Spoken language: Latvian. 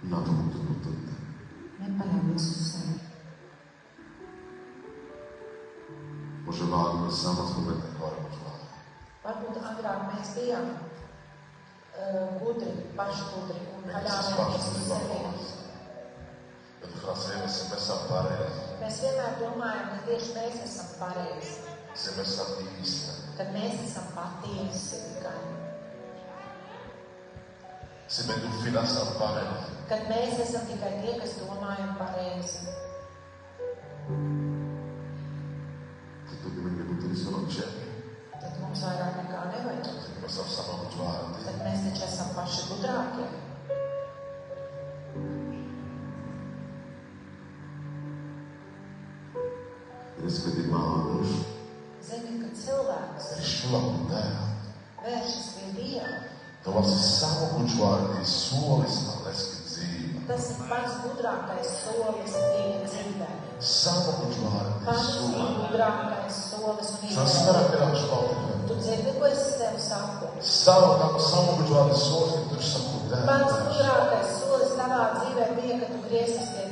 na to būtu noturne. Nepaļaujies uz sevi. Może waren es damals Momente, Gott war. Varbūt agrāk mēs bijām gudri, pašgudri un paļāvāmies uz sevi. Bet frasējam, esam esam pareizi. Mēs vienmēr domājam, ka tieši mēs esam pareizi. Esam esam īsti. Kad mēs esam patiesi tikai. Se me duvida esam pareizi. Kad mēs esam tikai tie, kas domājam pareizi. Tad dobbiamo tutti sono certi. Tad mums vairāk nekā nevajag. Tad mēs esam apģvārdi. Tad mēs taču esam paši gudrākie. Es kad ir mānuši. Zini, ka cilvēks vēršas pie Dieva. To var savu apģvārdi solis, leski dzīve. Tas ir pats gudrākais solis Dieva dzīvē. Savu apģvārdi Pats solis. gudrākais solis un Tas izvēle. nevar vienkārši paldies. Tu dzirdi, ko es tev saku? Savu apģvārdi solis, ka tu saku Pats gudrākais solis tavā dzīvē bija, ka tu griezies pie